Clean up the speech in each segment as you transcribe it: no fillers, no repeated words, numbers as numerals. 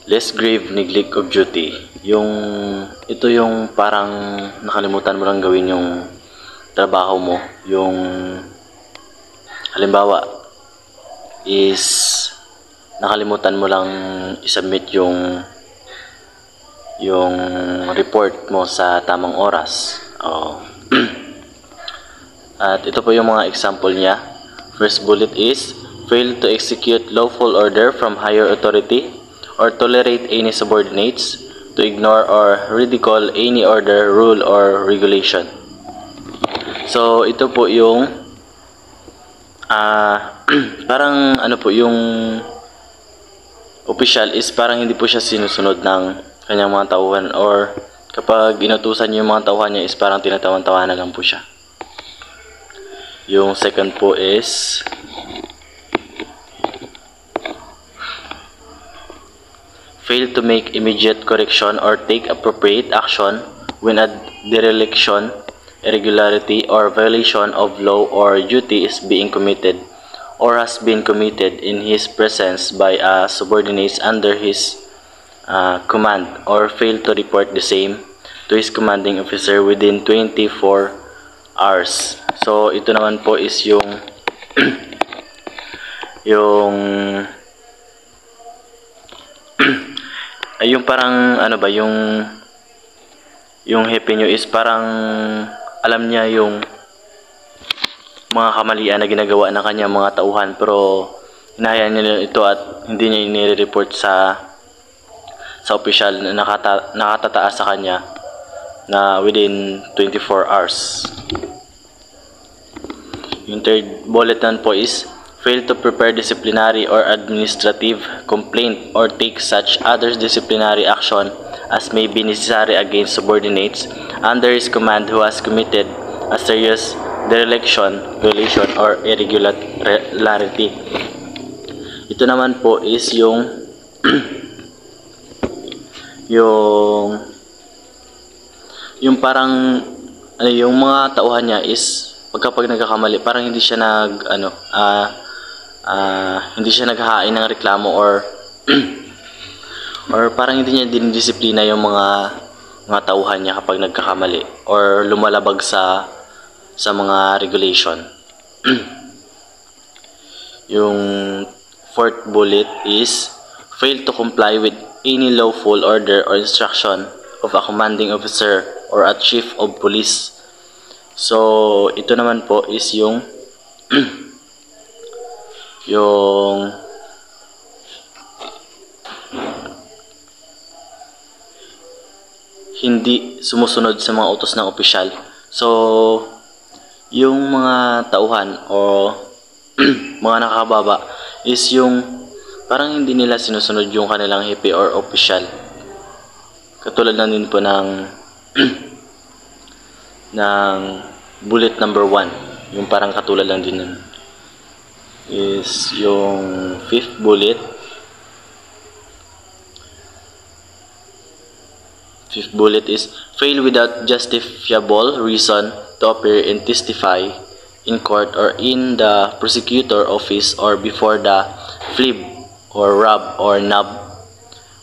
less grave neglect of duty. Ito yung parang nakalimutan mo lang gawin yung trabaho mo. Yung halimbawa is nakalimutan mo lang isubmit yung report mo sa tamang oras. At ito po yung mga example niya. First bullet is fail to execute lawful order from higher authority or tolerate any subordinates, to ignore or ridicule any order, rule, or regulation. So, ito po yung parang ano po, yung official is parang hindi po siya sinusunod ng kanyang mga tauhan, or kapag inutusan niyo yung mga tauhan niya is parang tinatawan-tawanan lang po siya. Yung second po is fail to make immediate correction or take appropriate action when a dereliction, irregularity, or violation of law or duty is being committed or has been committed in his presence by subordinates under his command, or fail to report the same to his commanding officer within 24 hours. So, ito naman po is yung yung parang ano ba, yung hepe nyo is parang alam niya yung mga kamalian na ginagawa ng kanyang mga tauhan, pero hinahayaan niya ito at hindi niya inire-report sa official na nakatataas sa kanya na within 24 hours. Yung third bullet po is fail to prepare disciplinary or administrative complaint or take such other disciplinary action as may be necessary against subordinates under his command who has committed a serious dereliction, violation, or irregularity. Ito naman po is yung yung parang yung mga tauhan niya is pagkapag nagkakamali, parang hindi siya hindi siya naghahain ng reklamo, or parang hindi niya dinidisiplina yung mga tauhan niya kapag nagkakamali or lumalabag sa mga regulation. Yung fourth bullet is fail to comply with any lawful order or instruction of a commanding officer or a chief of police. So, ito naman po is yung hindi sumusunod sa mga utos ng opisyal. So, yung mga tauhan o mga nakakababa is yung parang hindi nila sinusunod yung kanilang hepe or opisyal. Katulad lang din po ng bullet number 1. Yung parang katulad lang din nun is yung fifth bullet. Fifth bullet is fail without justifiable reason to appear and testify in court or in the prosecutor office or before the FLIB or RAB or NAB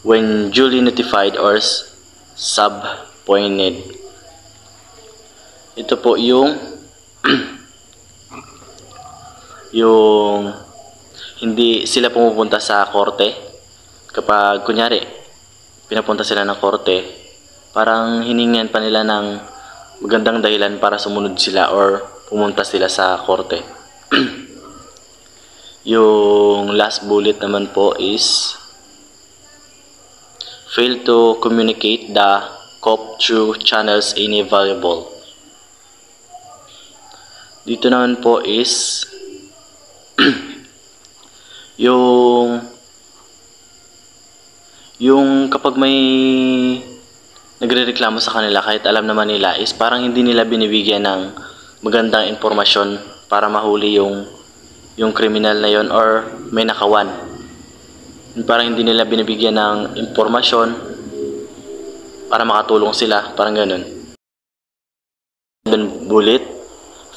when duly notified or subpoenaed. Ito po yung hindi sila pumupunta sa korte. Kapag kunyari pinapunta sila ng korte, parang hiningan pa nila ng magandang dahilan para sumunod sila or pumunta sila sa korte. Yung last bullet naman po is fail to communicate the COP through channels inavailable. Dito naman po is yung kapag may nagrereklamo sa kanila kahit alam naman nila is parang hindi nila binibigyan ng magandang impormasyon para mahuli yung kriminal na yon or may nakawan. Parang hindi nila binibigyan ng impormasyon para makatulong sila, parang ganun. Bullet,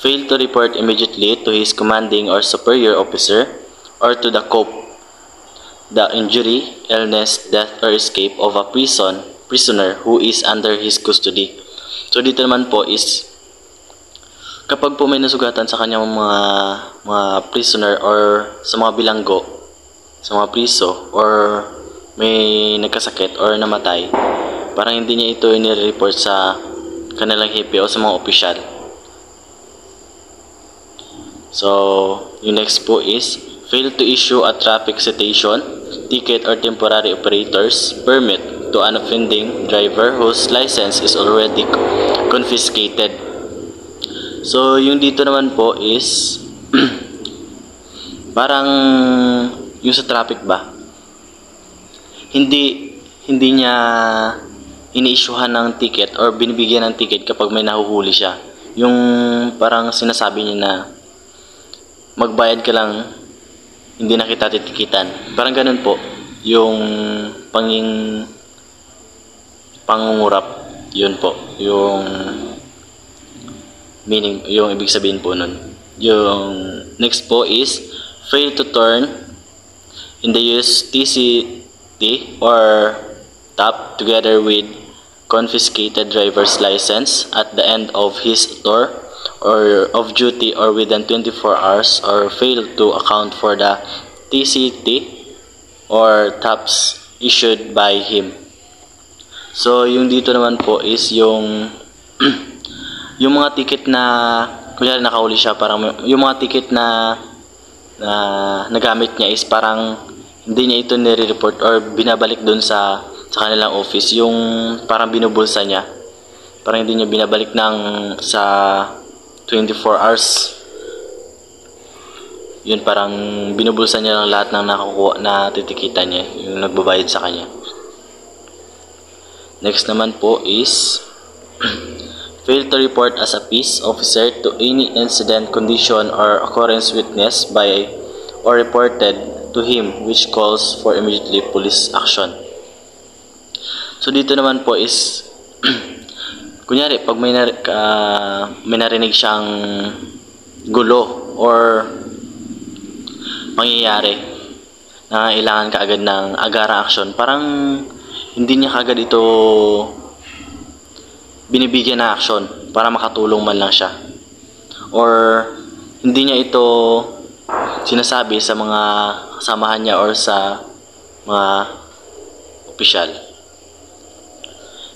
fail to report immediately to his commanding or superior officer or to the COP the injury, illness, death, or escape of a prisoner who is under his custody. So dito naman po is kapag po may nasugatan sa kanyang mga prisoner or sa mga bilanggo, sa mga priso, or may nagkasakit or namatay, parang hindi niya ito inire-report sa kanilang hepe o sa mga opisyal. So, yung next po is fail to issue a traffic citation, ticket, or temporary operator's permit to an offending driver whose license is already confiscated. So, yung dito naman po is parang yung sa traffic ba? Hindi niya ini-issuehan ng ticket or binibigyan ng ticket kapag may nahuhuli siya. Yung parang sinasabi niya na magbayad ka lang, hindi na kita titikitan. Parang ganun po yung pangungurap. Yun po yung meaning, yung ibig sabihin po nun. Yung next po is fail to turn in the use TCT or TAP together with confiscated driver's license at the end of his tour or of duty or within 24 hours, or fail to account for the TCT or TAPs issued by him. So yung dito naman po is yung yung mga ticket na kunyari nakahuli siya, parang yung mga ticket na nagamit niya is parang hindi niya ito nire-report or binabalik doon sa kanilang office, yung parang binubulsa niya, parang hindi niya binabalik sa 24 hours. Yun, parang binubulsa niya lang lahat ng nakukuha na titikitan niya, yung nagbabayad sa kanya. Next naman po is fail to report as a peace officer to any incident, condition, or occurrence witnessed by or reported to him which calls for immediately police action. So dito naman po is kunyari pag may narinig siyang gulo or mangyayari na kailangan kaagad ng agarang action, parang hindi niya kaagad ito binibigyan na action para makatulong man lang siya, or hindi niya ito sinasabi sa mga kasamahan niya or sa mga opisyal.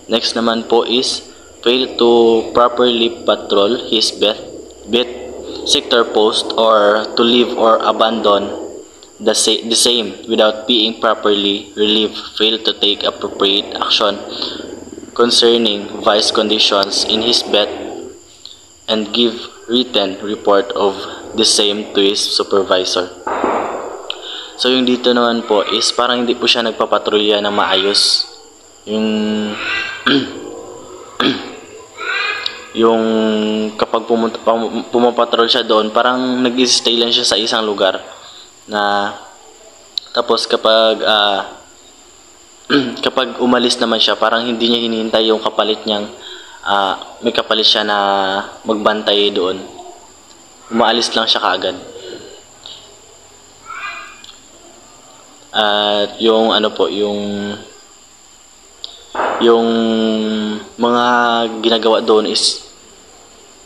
Next naman po is fail to properly patrol his beat sector post or to leave or abandon the same without being properly relieved. Fail to take appropriate action concerning vice conditions in his bed and give written report of the same to his supervisor. So yung dito naman po is parang hindi po siya nagpapatrolya ng maayos. Yung kapag pumapatrol siya doon, parang nag-stay lang siya sa isang lugar na tapos kapag umalis naman siya, parang hindi niya hinihintay yung kapalit niyang may kapalit siya na magbantay doon. Umaalis lang siya kaagad. At yung ano po, yung mga ginagawa doon is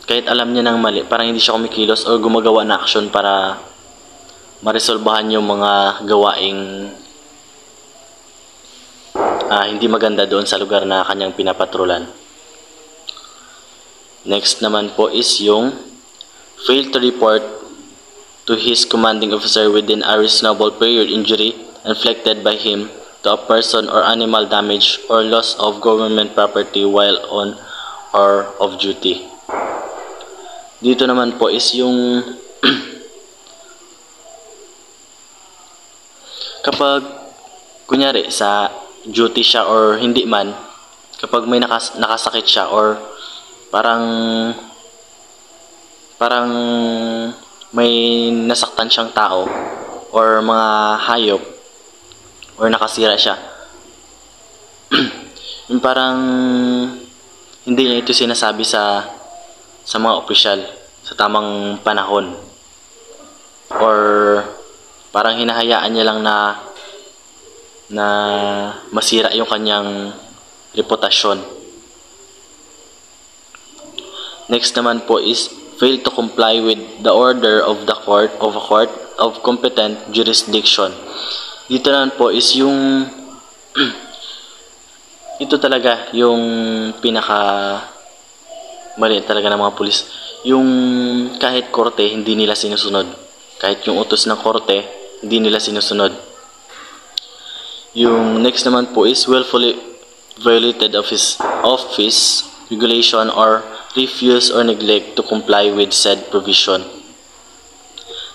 kahit alam niya ng mali, parang hindi siya kumikilos o gumagawa na action para maresolbahan yung mga gawaing hindi maganda doon sa lugar na kanyang pinapatrolan. Next naman po is yung fail to report to his commanding officer within a reasonable period injury inflicted by him to a person or animal damage or loss of government property while on or off duty. Dito naman po is yung kapag kunyari sa duty siya or hindi man, kapag may nakasakit siya or parang may nasaktan siyang tao or mga hayop or nakasira siya, yung parang hindi niya ito sinasabi sa mga opisyal sa tamang panahon, or parang hinahayaan niya lang na na masira yung kanyang reputasyon. Next naman po is fail to comply with the order of the court of competent jurisdiction. Dito naman po is yung ito talaga yung pinaka mali talaga ng mga pulis. Yung kahit korte hindi nila sinusunod. Kahit yung utos ng korte hindi nila sinusunod. Yung next naman po is willfully violated of his office regulation or refuse or neglect to comply with said provision.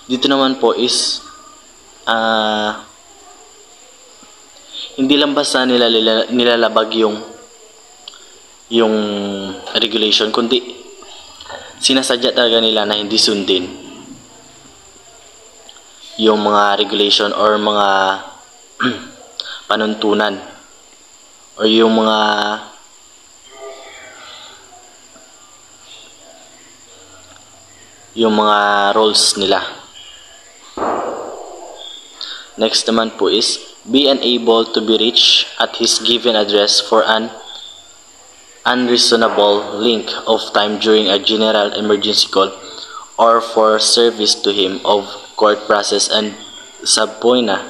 Dito naman po is hindi lang basta nilalabag yung regulation, kundi sinasadya talaga nila na hindi sundin yung mga regulation or mga panuntunan or yung mga rules nila. Next naman po is be unable to be reached at his given address for an unreasonable length of time during a general emergency call or for service to him of court process and subpoena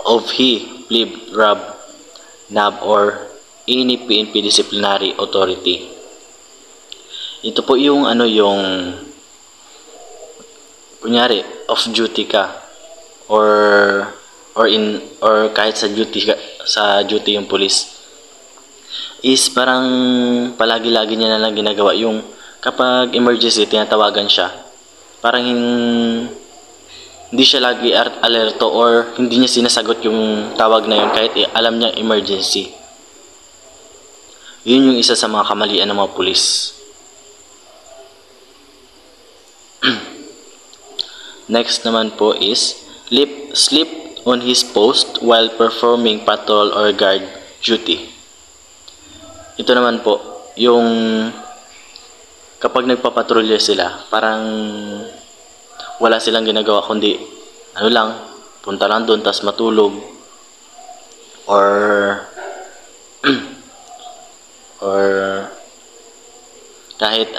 of he, plebe, rab, nab, or any PNP disciplinary authority. Ito po yung yung kunyari off duty ka or kahit sa duty yung police is parang palagi-lagi niya na lang ginagawa yung kapag emergency tinatawagan siya, parang hindi siya lagi alerto or hindi niya sinasagot yung tawag na yun kahit alam niya emergency. Yun yung isa sa mga kamalian ng mga pulis. Next naman po is sleep on his post while performing patrol or guard duty. Ito naman po, yung kapag nagpapatrolya sila, parang wala silang ginagawa kundi punta lang doon tas matulog or kahit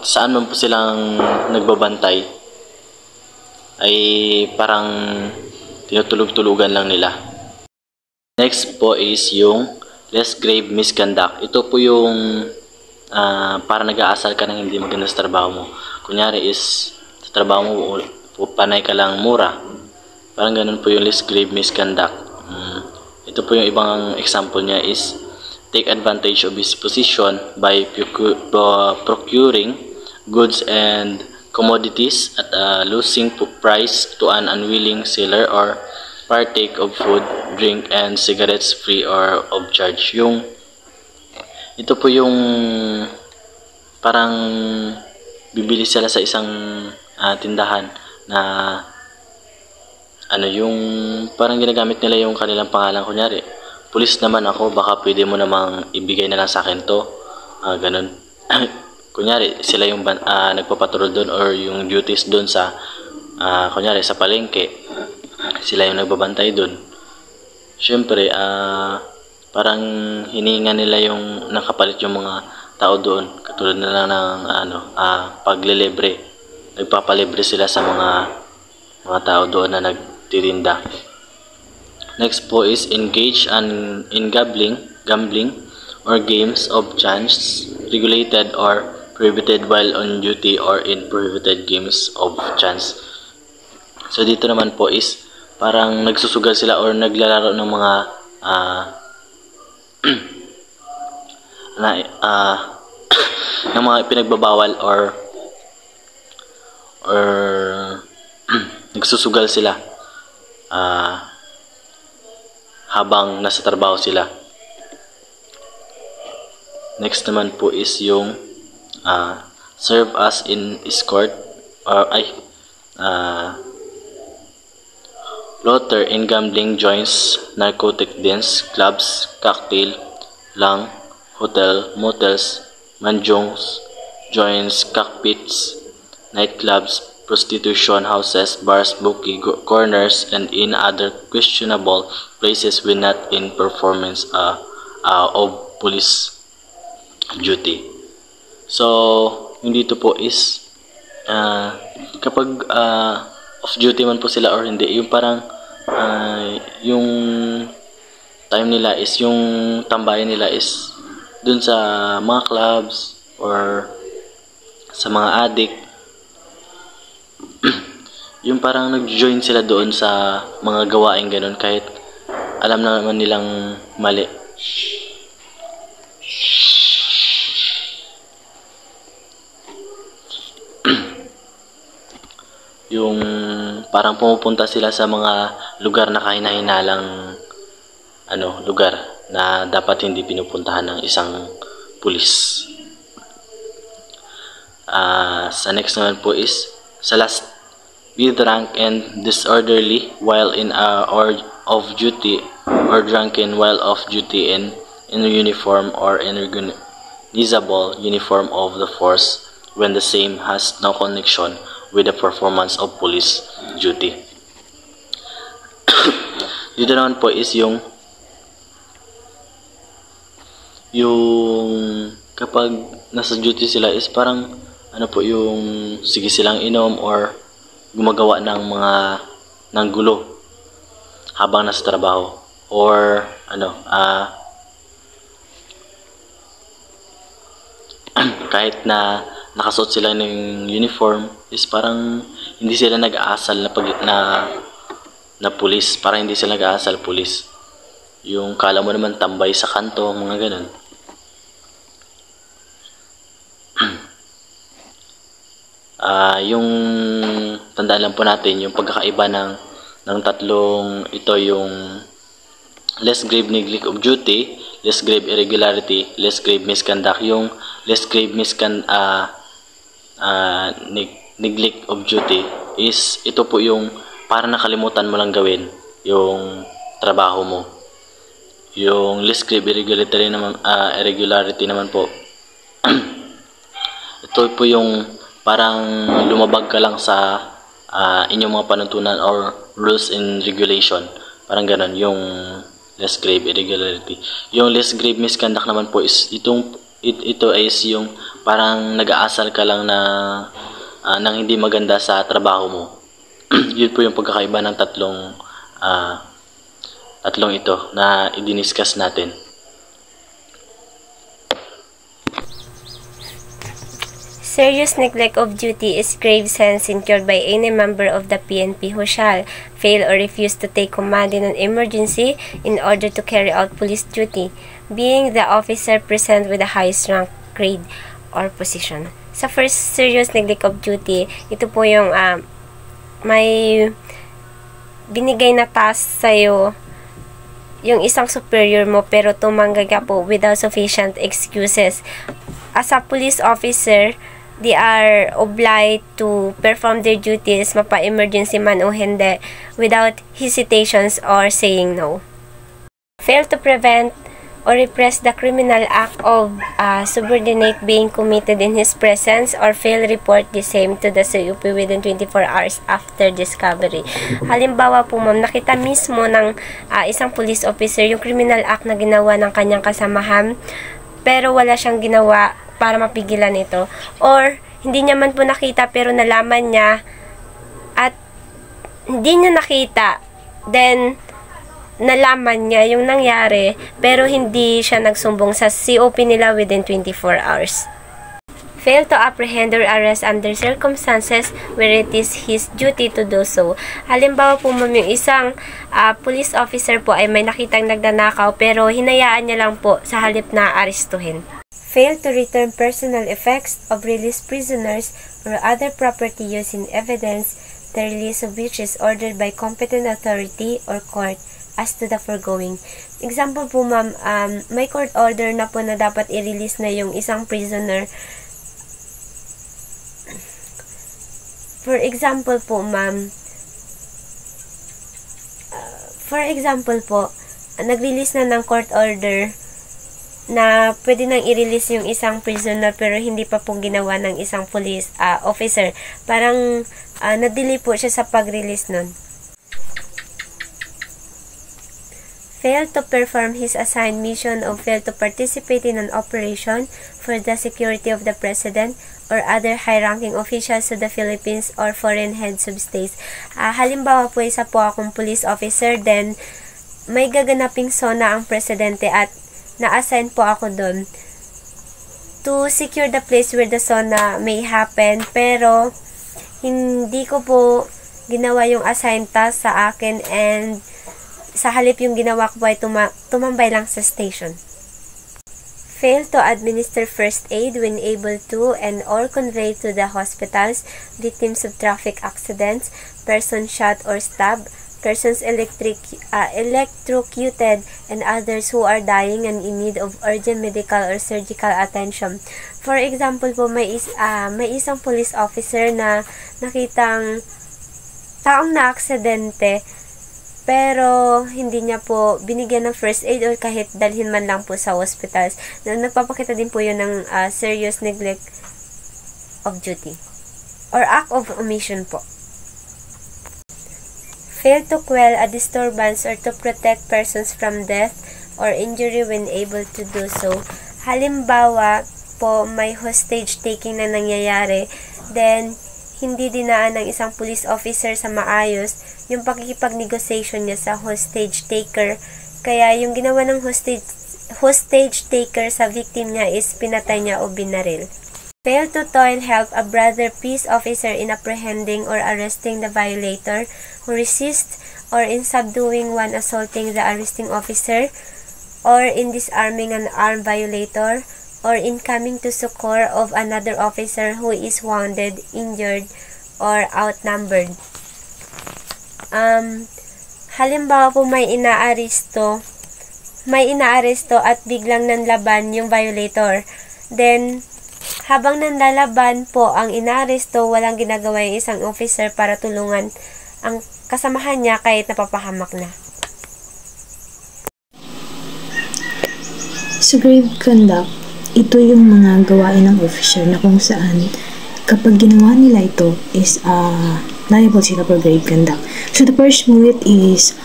saan man po silang nagbabantay ay parang tinutulog-tulugan lang nila. Next po is yung less grave misconduct. Ito po yung para nag-aasal ka ng hindi maganda sa trabaho mo. Kunyari is sa trabaho mo panay ka lang mura. Parang ganun po yung less grave misconduct. Ito po yung ibang example niya is take advantage of his position by procuring goods and commodities at a losing price to an unwilling seller or partake of food, drink, and cigarettes free or of charge. Ito po yung parang bibili sila sa isang tindahan na yung parang ginagamit nila yung kanilang pangalan. Kunyari, pulis naman ako, baka pwede mo namang ibigay na lang sa akin to. Ganun. Kunyari, sila yung nagpapatrol doon or yung duties doon sa kunyari sa palengke. Sila yung nagbabantay doon. Siyempre, parang hininga nila yung nakapalit yung mga tao doon. Katulad na lang ng paglilibre. Nagpapalibre sila sa mga tao doon na nagtirinda. Next po is engage in gambling or games of chance regulated or prohibited while on duty or in prohibited games of chance. So dito naman po is parang nagsusugal sila or naglalaro ng mga ng mga pinagbabawal or nagsusugal sila habang nasa trabaho sila. Next naman po is yung serve as in escort or Lotter in gambling joints, narcotic dens, clubs, cocktail, lang, hotel, motels, manjongs, joints, cockpits, nightclubs, prostitution houses, bars, bookie corners, and in other questionable places when not in performance of police duty. So, yung dito po is kapag off duty man po sila or hindi, yung parang yung time nila is, yung tambayan nila is dun sa mga clubs or sa mga addict. Yung parang nag-join sila doon sa mga gawain ganun kahit alam naman nilang mali. Yung parang pumupunta sila sa mga lugar na kahina-hinalang lugar na dapat hindi pinupuntahan ng isang pulis. Sa next naman po is sa last, be drunk and disorderly while in or off duty, or drunken while off duty in uniform or in recognizable uniform of the force when the same has no connection with the performance of police duty. Dito naman po is yung kapag nasa duty sila is parang yung sige silang inom or gumagawa ng gulo habang nasa trabaho, or kahit na nakasuot sila ng uniform is parang hindi sila nag-aasal na pulis, parang hindi sila nag-aasal pulis. Yung kala mo naman tambay sa kanto, mga ganun. Yung tandaan lang po natin yung pagkakaiba ng tatlong ito, yung less grave neglect of duty, less grave irregularity, less grave misconduct. Yung less grave neglect of duty is ito po yung para nakalimutan mo lang gawin yung trabaho mo. Yung less grave irregularity naman po ito po yung parang lumabag ka lang sa inyong mga panuntunan or rules and regulation, parang ganon yung less grave irregularity. Yung less grave misconduct naman po is ito is yung parang nag-aasal ka lang ng hindi maganda sa trabaho mo. Yun po yung pagkakaiba ng tatlong ito na i-discuss natin. Serious neglect of duty is grave sins incurred by any member of the PNP who shall fail or refuse to take command in an emergency in order to carry out police duty, being the officer present with the highest rank, grade, or position. Sa first serious neglect of duty, ito po yung may binigay na task sa'yo yung isang superior mo pero tumangga ka po without sufficient excuses. As a police officer, they are obliged to perform their duties, mapa-emergency man o hindi, without hesitations or saying no. Fail to prevent or repress the criminal act of subordinate being committed in his presence, or fail report the same to the CUP within 24 hours after discovery. Halimbawa po ma'am, nakita mismo ng isang police officer yung criminal act na ginawa ng kanyang kasamahan, pero wala siyang ginawa para mapigilan ito, or hindi niya man po nakita pero nalaman niya at hindi niya nakita, then nalaman niya yung nangyari pero hindi siya nagsumbong sa COP nila within 24 hours. Fail to apprehend or arrest under circumstances where it is his duty to do so. Halimbawa po ma'am, yung isang police officer po ay may nakitang nagdanakaw pero hinayaan niya lang po sa halip na arestuhin. Fail to return personal effects of released prisoners or other property used in evidence, the release of which is ordered by competent authority or court as to the foregoing. Example po ma'am, may court order na po na dapat i-release na yung isang prisoner. For example po ma'am, nag-release na ng court order na pwede nang i-release yung isang prisoner pero hindi pa pong ginawa ng isang police officer. Parang na-delay po siya sa pag-release nun. Failed to perform his assigned mission or failed to participate in an operation for the security of the President or other high-ranking officials of the Philippines or foreign heads of states. Halimbawa po, isa po akong police officer, then may gaganaping SONA ang Presidente at na-assign po ako doon to secure the place where the SONA may happen, pero hindi ko po ginawa yung assigned task sa akin, and sa halip yung ginawa ko ay tumambay lang sa station. Fail to administer first aid when able to and or convey to the hospitals victims of traffic accidents, persons shot or stabbed, persons electrocuted, and others who are dying and in need of urgent medical or surgical attention. For example po, may isang police officer na nakitang taong na-aksidente, pero hindi niya po binigyan ng first aid or kahit dalhin man lang po sa hospitals. Nagpapakita din po yun ng serious neglect of duty or act of omission po. Fail to quell a disturbance or to protect persons from death or injury when able to do so. Halimbawa po, may hostage taking na nangyayari, then hindi dinaan ng isang police officer sa maayos yung pakikipag-negotiation niya sa hostage taker. Kaya yung ginawa ng hostage taker sa victim niya is pinatay niya o binaril. Fail to toil help a brother peace officer in apprehending or arresting the violator who resists, or in subduing one assaulting the arresting officer, or in disarming an armed violator, or in coming to succor of another officer who is wounded, injured, or outnumbered. Halimbawa po, may inaaresto at biglang nanlaban yung violator. Then, habang nanlalaban po ang inaaresto, walang ginagawa yung isang officer para tulungan ang kasamahan niya kahit napapahamak na. Sa grave conduct, ito yung mga gawain ng officer na kung saan kapag ginawa nila ito is liable sila for grave conduct. So the first bullet is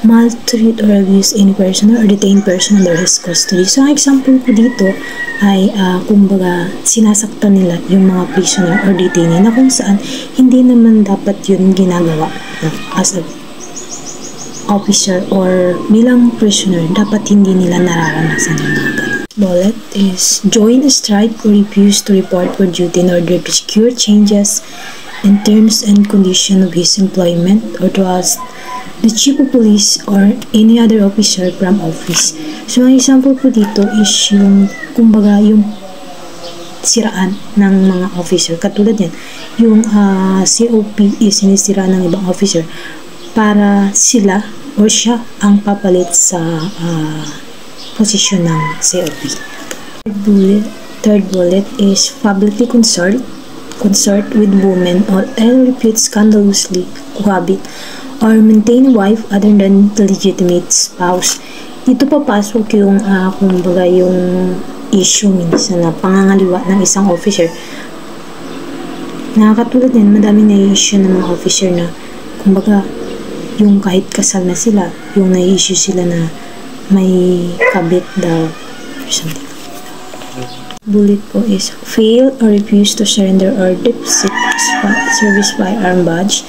maltreat or abuse any person or detained person under his custody. So ang example ko dito ay kumbaga sinasaktan nila yung mga prisoner or detainee na kung saan hindi naman dapat yun ginagawa as a officer or bilang prisoner, dapat hindi nila nararanasan yung mga ganun. Bullet is join a strike or refuse to report for duty in order to secure changes in terms and condition of his employment or to ask the chief of police or any other officer from office. So, ang example po dito is yung, kumbaga, yung siraan ng mga officer. Katulad yan, yung COP is sinisiraan ng ibang officer para sila or siya ang papalit sa posisyon ng COP. Third bullet is publicly consort with women or repute scandalously cohabit or maintain a wife other than the legitimate spouse. Dito papasok yung kumbaga yung issue minsan na pangangaliwa ng isang officer. Nakakatulad din, madaming na-issue ng mga officer na kumbaga yung kahit kasal na sila, yung na-issue sila na may kabit daw or something. Bullet po is fail or refuse to surrender or deposit service firearm badge,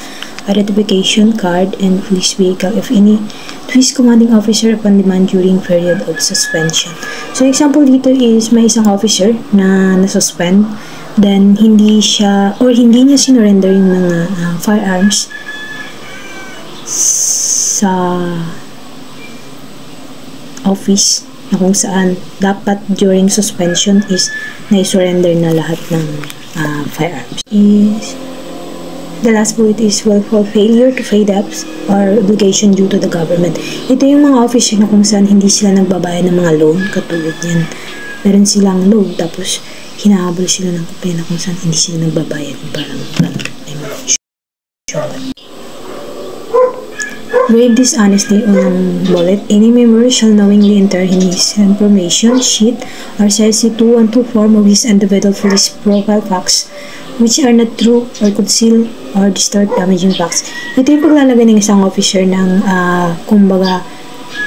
identification card, and police vehicle if any to his commanding officer upon demand during period of suspension. So example dito is may isang officer na nasuspend, then hindi niya sinurrender yung mga firearms sa office na kung saan dapat during suspension is na-surrender na lahat ng firearms. The last bullet is willful failure to pay debts or obligation due to the government. Ito yung mga officer na kung saan hindi sila nagbabayad ng mga loan, katulad yan. Meron silang loan, tapos hinahabol sila ng pera kung saan hindi sila nagbabayad. Parang Grave dishonesty unang bullet. Any member shall knowingly enter in his information sheet or CIC-212 form of his individual police profile facts which are not true or conceal or distort damaging facts. Ito yung paglalagay ng isang officer ng kumbaga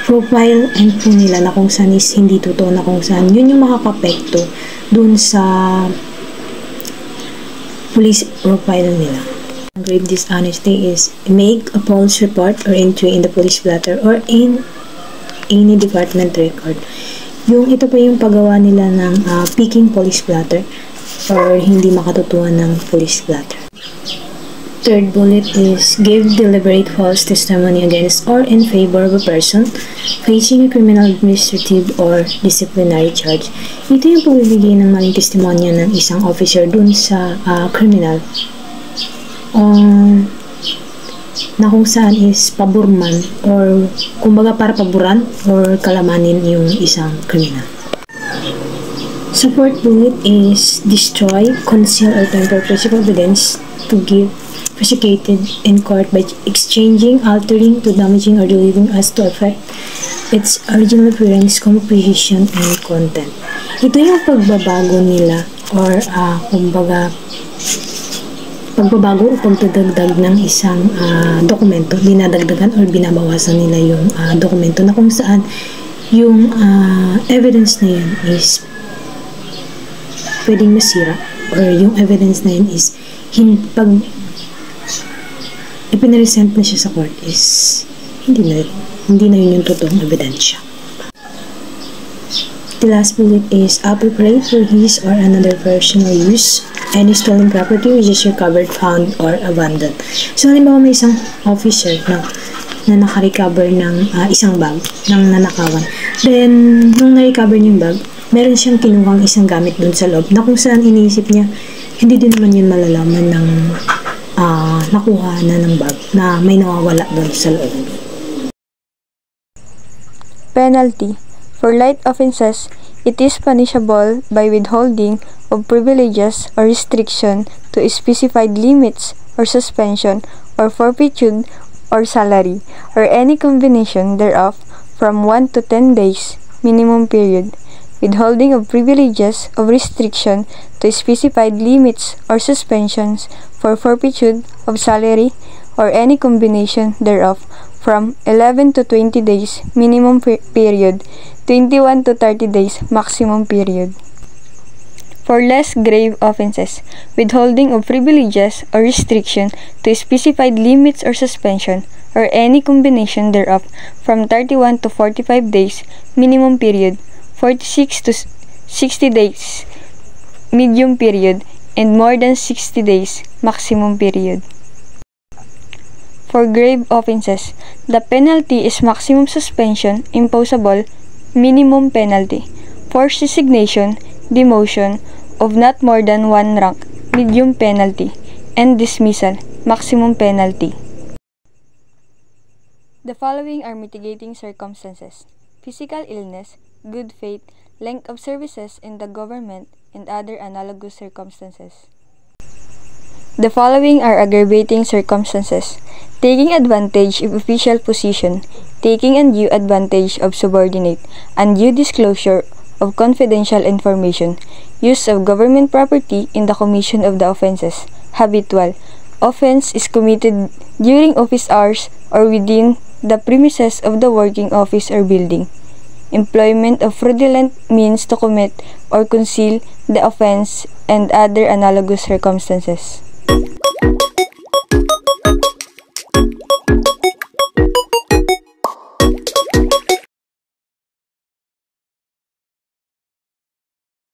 profile info nila na kung saan is hindi totoo, na kung saan yun yung makakapekto dun sa police profile nila. Grave dishonesty is make a false report or entry in the police blotter or in any department record. Yung ito pa yung paggawa nila ng peaking police blotter or hindi makatutuan ng police blotter. Third bullet is give deliberate false testimony against or in favor of a person facing a criminal, administrative, or disciplinary charge. Ito yung pagbibigay ng maling testimonya ng isang officer dun sa criminal na kung saan is paburman or kumbaga para paboran or kalamanin yung isang criminal. So fourth bullet is destroy, conceal, or tamper physical evidence to give prosecuted in court by exchanging, altering, to damaging, or deleting as to affect its original appearance, composition, and content. Ito yung pagbabago nila or kumbaga pagbabago o pagdadagdag ng isang dokumento, dinadagdagan or binabawasan nila yung dokumento na kung saan yung evidence na yun is pwedeng masira or yung evidence na yun is pag ipinaresent na siya sa court is hindi na yun yung totoong ebidensya. The last bullet is appropriate for his or another personal use any stolen property which is recovered, found, or abandoned. So, halimbawa may isang officer na nakarecover ng isang bag ng nanakawan. Then, nung na-recover niya yung bag, meron siyang kinuhang isang gamit dun sa loob na kung saan iniisip niya, hindi din naman yun malalaman ng nakuha na ng bag na may nawawala dun sa loob. Penalty. For light offenses, it is punishable by withholding of privileges or restriction to specified limits or suspension or forfeiture or salary or any combination thereof from 1 to 10 days minimum period. Withholding of privileges of restriction to specified limits or suspensions for forfeiture of salary or any combination thereof from 11 to 20 days minimum period, 21 to 30 days maximum period. For less grave offenses, withholding of privileges or restriction to specified limits or suspension or any combination thereof from 31 to 45 days minimum period, 46 to 60 days medium period, and more than 60 days maximum period. For grave offenses, the penalty is maximum suspension imposable, minimum penalty, forced resignation, demotion of not more than 1 rank, medium penalty, and dismissal, maximum penalty. The following are mitigating circumstances: physical illness, good faith, length of services in the government, and other analogous circumstances. The following are aggravating circumstances: taking advantage of official position, taking undue advantage of subordinate, undue disclosure of confidential information, use of government property in the commission of the offenses. Habitual. Offense is committed during office hours or within the premises of the working office or building. Employment of fraudulent means to commit or conceal the offense and other analogous circumstances.